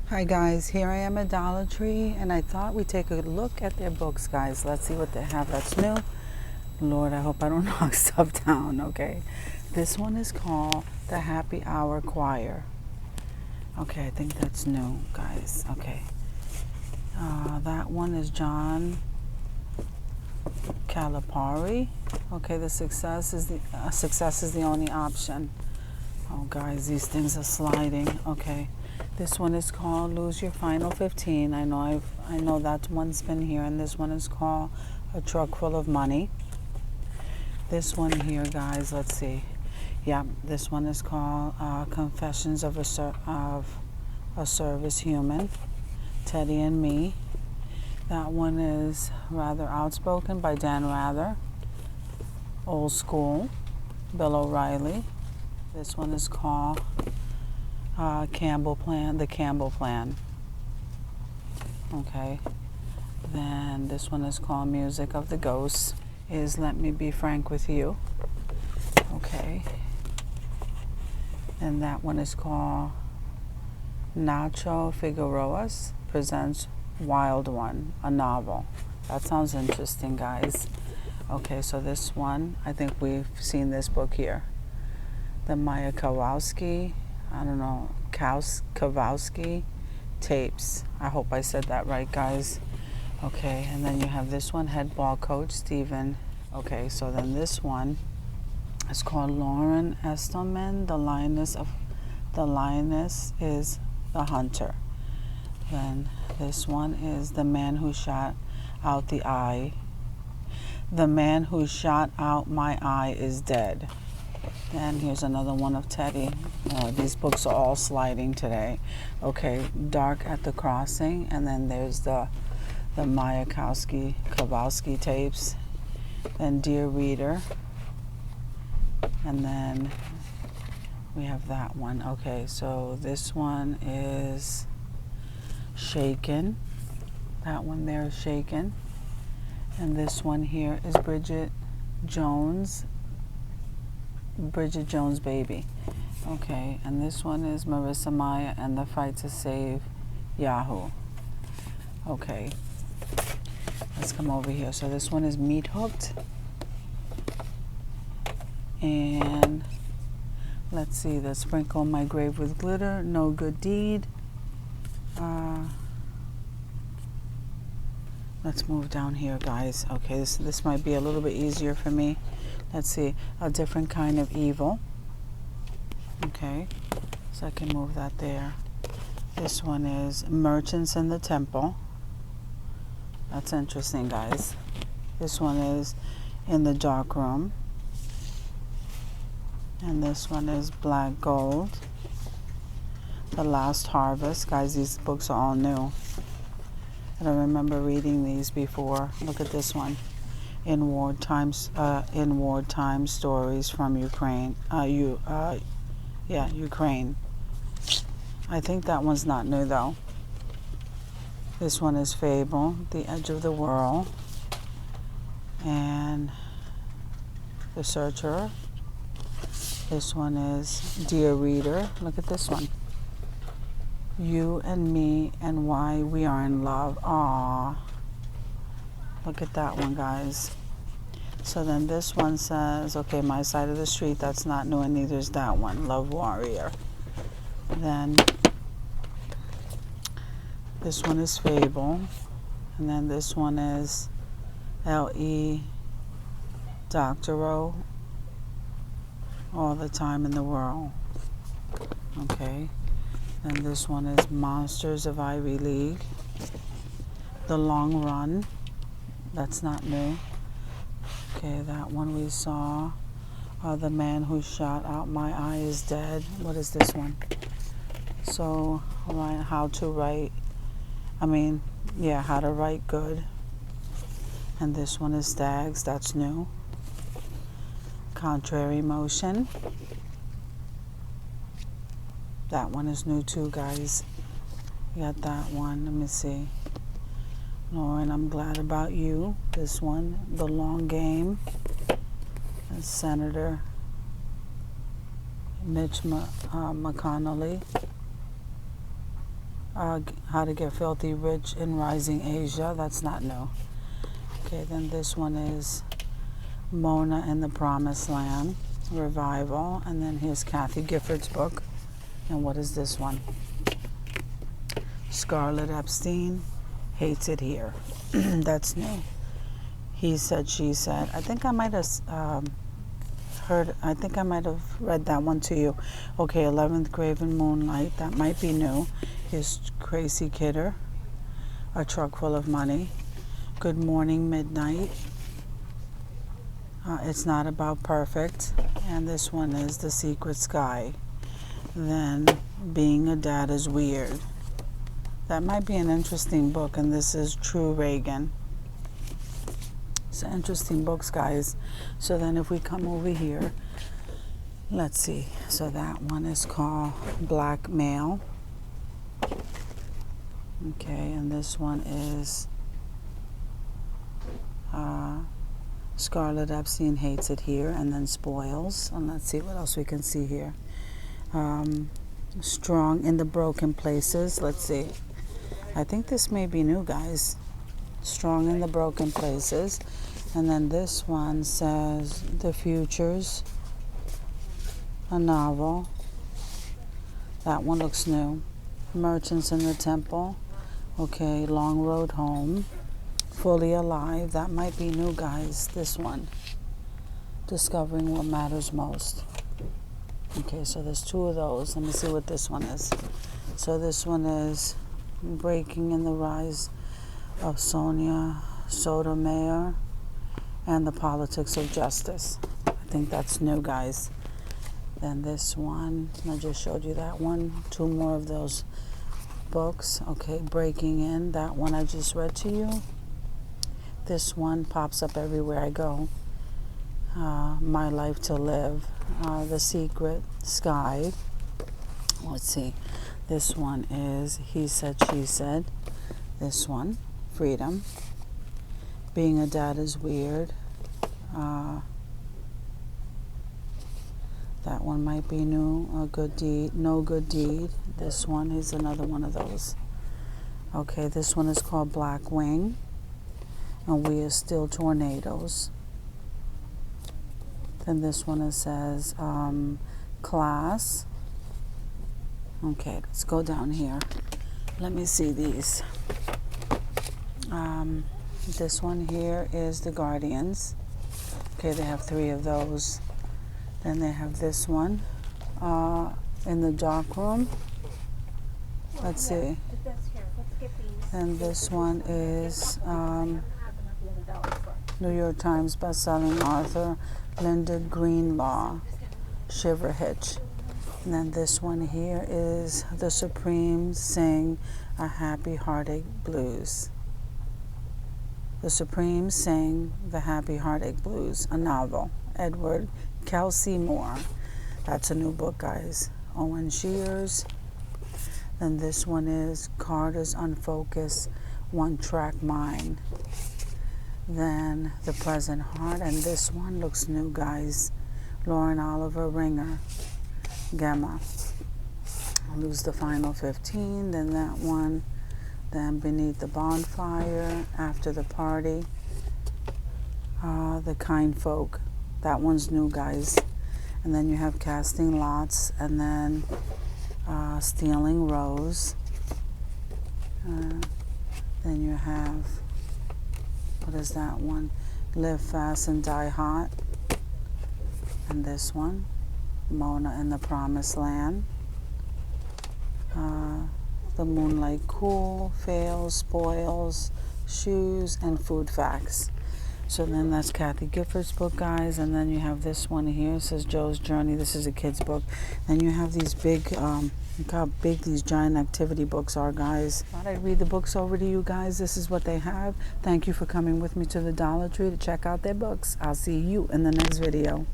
Hi guys, here I am at Dollar Tree and I thought we'd take a look at their books, guys. Let's see what they have that's new. Lord, I hope I don't knock stuff down, okay? This one is called The Happy Hour Choir. Okay, I think that's new, guys. Okay. That one is John Calipari. Okay, the success is the only option. Oh, guys, these things are sliding. Okay. This one is called Lose Your Final 15. I know that one's been here, and this one is called A Truck Full of Money. This one here, guys, let's see. Yeah, this one is called Confessions of a Service Human, Teddy and Me. That one is Rather Outspoken by Dan Rather. Old School, Bill O'Reilly. This one is called The Campbell Plan. Okay. Then this one is called Music of the Ghosts. Is Let Me Be Frank with You. Okay. And that one is called Nacho Figueroa's Presents Wild One, a novel. That sounds interesting, guys. Okay, so this one, I think we've seen this book here. The Maya Kowalski, Kowalski tapes. I hope I said that right, guys. Okay, and then you have this one, head ball coach, Stephen. Okay, so then this one is called Lauren Estelman, The Lioness is the Hunter. Then this one is The Man Who Shot Out the Eye. The Man Who Shot Out My Eye is Dead. And here's another one of Teddy. Oh, these books are all sliding today. Okay, Dark at the Crossing, and then there's the Maya Kowalski tapes, and Dear Reader, and then we have that one. Okay, so this one is Shaken. That one there is Shaken, and this one here is Bridget Jones' Baby. Okay, and this one is Marissa Maya and the Fight to Save Yahoo. Okay, let's come over here. So this one is Meat Hooked. And let's see, the Sprinkle My Grave with Glitter, No Good Deed. Let's move down here, guys. Okay, this might be a little bit easier for me. Let's see, A Different Kind of Evil. Okay, so I can move that there. This one is Merchants in the Temple. That's interesting, guys. This one is In the Dark Room. And this one is Black Gold. The Last Harvest. Guys, these books are all new. I don't remember reading these before. Look at this one. In wartime stories from Ukraine. Ukraine. I think that one's not new though. This one is Fable, The Edge of the World, and The Searcher. This one is Dear Reader. Look at this one. You and Me and Why We Are in Love. Aww. Look at that one, guys. So then this one says, okay, My Side of the Street. That's not new, and neither is that one. Love Warrior. Then this one is Fable. And then this one is L.E. Doctorow. All the Time in the World. Okay. And this one is Monsters of Ivy League. The Long Run. That's not new. Okay, that one we saw. The Man Who Shot Out My Eye is Dead. What is this one? So, How to Write Good. And this one is Stags. That's new. Contrary Motion. That one is new too, guys. You got that one. Let me see. Lauren, I'm Glad About You. This one, The Long Game. And Senator Mitch McConnell. How to Get Filthy Rich in Rising Asia. That's not new. Okay, then this one is Mona and the Promised Land, Revival. And then here's Kathy Gifford's book. And what is this one? Scarlett Epstein, Hates It Here. That's new. He Said, She Said. I think I might have read that one to you. Okay, 11th Grave in Moonlight. That might be new. Here's Tracy Kidder, A Truck Full of Money. Good Morning Midnight. It's Not About Perfect. And this one is The Secret Sky. Then Being a Dad is Weird. That might be an interesting book, and this is True Reagan. It's interesting books, guys. So then if we come over here, let's see. So that one is called Blackmail. Okay, and this one is Scarlett Epstein, Hates It Here, and then Spoils. And let's see what else we can see here. Strong in the Broken Places. Let's see. I think this may be new, guys. Strong in the Broken Places. And then this one says The Futures, a novel. That one looks new. Merchants in the Temple. Okay, Long Road Home. Fully Alive. That might be new, guys. This one. Discovering What Matters Most. Okay, so there's two of those. Let me see what this one is. So this one is Breaking in the Rise of Sonia Sotomayor and the Politics of Justice. I think that's new, guys. Then this one, I just showed you that one. Two more of those books. Okay, Breaking In. That one I just read to you. This one pops up everywhere I go. My Life to Live. The Secret Sky. Let's see. This one is He Said, She Said. This one, Freedom. Being a Dad is Weird. That one might be new. A Good Deed, No Good Deed. This one is another one of those. Okay, this one is called Black Wing. And We Are Still Tornadoes. Then this one says Class. Okay, let's go down here. Let me see these. This one here is The Guardians. Okay, they have three of those. Then they have this one, In the Dark Room. Let's see. And this one is New York Times bestselling author Linda Greenlaw, Shiver Hitch. And then this one here is The Supremes Sing a Happy Heartache Blues. The Supremes Sing the Happy Heartache Blues, a novel. Edward Kelsey Moore. That's a new book, guys. Owen Shears. Then this one is Carter's Unfocused One-Track Mind. Then The Present Heart. And this one looks new, guys. Lauren Oliver Ringer. Gemma. Lose the Final 15. Then that one. Then Beneath the Bonfire. After the Party. The Kind Folk. That one's new, guys. And then you have Casting Lots. And then Stealing Rose. Then you have, what is that one? Live Fast and Die Hot. And this one, Mona and the Promised Land. The Moonlight Cool, Fails, Spoils, Shoes, and Food Facts. So then that's Kathy Gifford's book, guys. And then you have this one here. It says Joe's Journey. This is a kid's book. Then you have these big, look how big these giant activity books are, guys. Thought I'd read the books over to you guys. This is what they have. Thank you for coming with me to the Dollar Tree to check out their books. I'll see you in the next video.